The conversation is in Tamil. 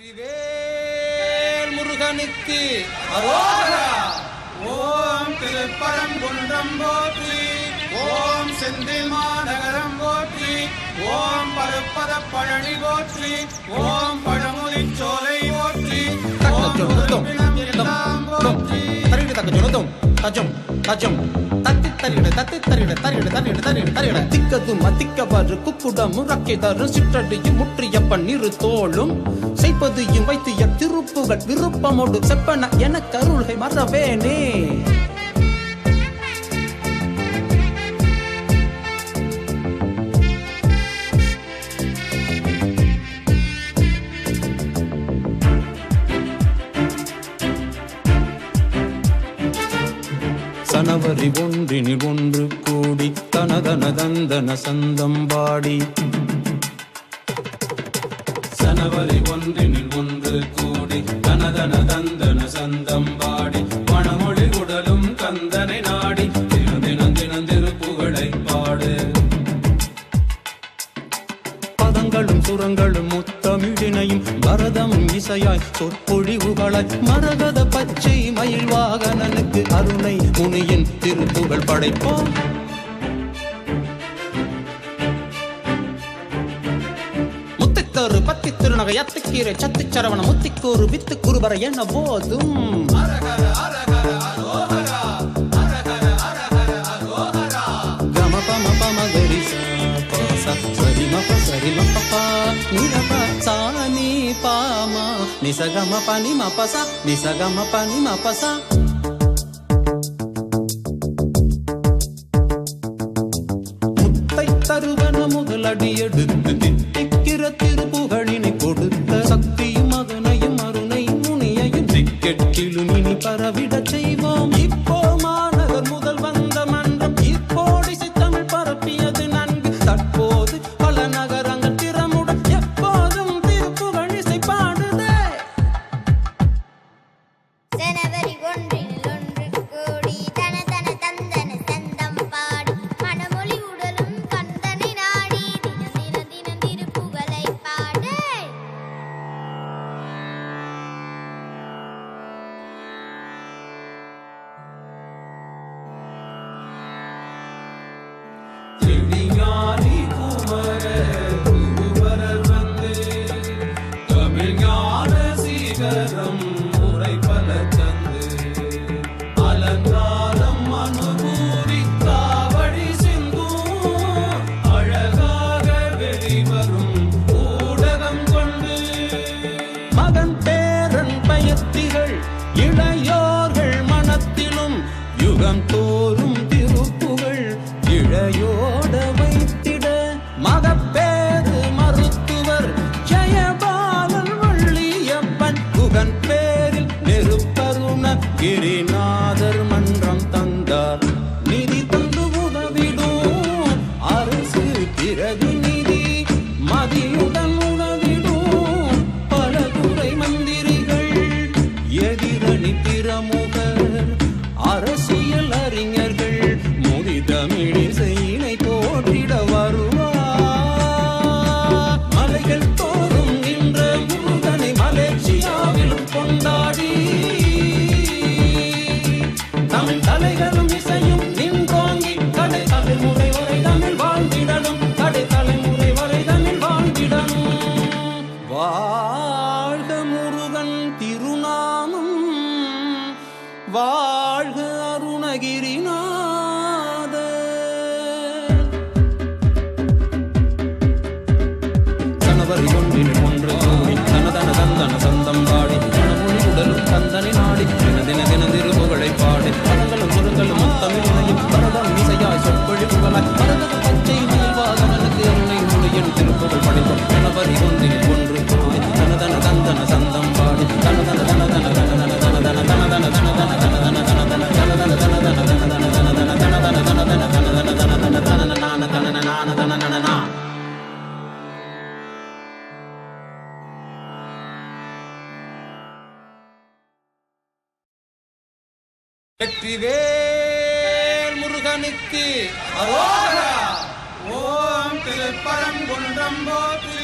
வெற்றிவேல் முருகனுக்கு அரோகரா. ஓம் திருப்பரங்குன்றம் போற்றி, ஓம் செந்தில் மாநகரம் போற்றி, ஓம் பருப்பத பழனி போற்றி, ஓம் பழமுதிர் சோலை போற்றி, ஓம் எல்லாம் போற்றி. திக்கதும் அதிக்கவாறு குக்குடமும் ரக்கைதாரும் சிற்றடியும் முற்றிய பன்னிரு தோளும் செய்ப்பதையும் வைத்திய திருப்புகள் விருப்பமோடு செப்பன என கருள்கை மறவேனே. சனவரி ஒன்றினில் ஒன்று கூடி தனதன தந்தன சந்தம்பாடி. சனவரி ஒன்றினில் ஒன்று கூடி தனதன தந்தன சந்தம்பாடி. மணமொழி உடலும் கந்தனை நாடி தினம் தினம் தினம் திருப்புகழை பாடு. பதங்களும் சுரங்களும் முத்தமிழினையும் பரதமும் இசையாய் சொற்பொழிவுகளாய் மரகத பச்சை மயில் வாகனனுக்கு அருணை முனியின் திருப்புகழ் படைப்போம். முத்தித்தரு பத்தி திருநகை அத்துக்கீரை சத்துச்சரவண முத்திக்கூறு வித்து குருபர என போதும். நிசகம பனி மபசா நிசகம பனி மபசா. முத்தை தருவன முதலடி எடுத்து தித்திக்கிற திருப்புகழினை கொடுத்த சக்தியும் மகனையும் அருணை முனியையும் திக்கெட்டிலும் இனி பரவிட செய்வோம். இப்போ மாநகர் முதல் வந்த மன்றம் இப்போடி சித்தமிழ் பரப்பியது நன்கு. தற்போது பல நகரங்கள் திறமுடன் எப்போதும் திருப்புகழ் இசை பாடுதே. சனவரி ஒன்றினில் ஒன்று கூடி தனதன தந்தன சந்தம் பாடி. மணமொழி உடலும் கந்தனை நாடி தினம் தினம் தினம் திருப்புகழை பாடு. திருஞானி குமர குருவரர் வந்து தமிழ் ஞான சீகரம் முறை பல தந்து அலங்காரம் அனுபூதி காவடி சிந்தும் அழகாக வெளிவரும் ஊடகம் கொண்டு. மகன் பேரன் பயத்திகள் இளையோர்கள் மனத்திலும் யுகம் தோறும் திருப்புகள் இழையோட வைத்திட. மகப்பேறு மருத்துவர் ஜெயபாலன் வள்ளியப்பன் குகன் பேரில் நெருப்பருண கிரிநாதர் மன்றம் தந்தார். நிதி தந்து உதவிடும் அரசு பிறகு நிதி மதியுடன் உதவிடும் பல துறை மந்திரிகள் எதிரணி திறமுகர் அரசியல் அறிஞர்கள் மொழி தமிழிசையினை போற்றிட வருவார். மலைகள் தோறும் நின்ற முருகனை மலேசியாவிலும் கொண்டாடி தமிழ் தலைகளும் இசையும் நின்றோங்கி கடை தலைமுறை வரை தமிழ் வாழ்ந்திடணும். கடை தலைமுறை வரை தமிழ் வாழ்ந்திடணும். வாழ்க முருகன் திருநாமம், வாழ்க அருணகிரிநாத. சனவரி ஒன்றினில் ஒன்று கூடி தனதன தந்தன சந்தம் பாடி. மணமொழி உடலும் கந்தனை நாடி தின தின தின திருப்புகழை பாடி. பதங்களும் சுரங்களும் முத்தமிழினையும் பரதம் இசையாய் சொற்பொழிவுகளாய் மரகத பச்சை மயில் வாகனனுக்கு அருணை முனியின் திருப்புகழ் படைப்போம். சனவரி ஒன்றினில் ஒன்று கூடி தனதன தந்தன சந்தம் பாடி. தனதன தனதன தனதன தனதன தனதன தனதன தனதன தனதன தனதன தனதன. வெற்றிவேல் முருகனுக்கு அரோகரா. ஓம் திருப்பரங்குன்றம் போற்றி,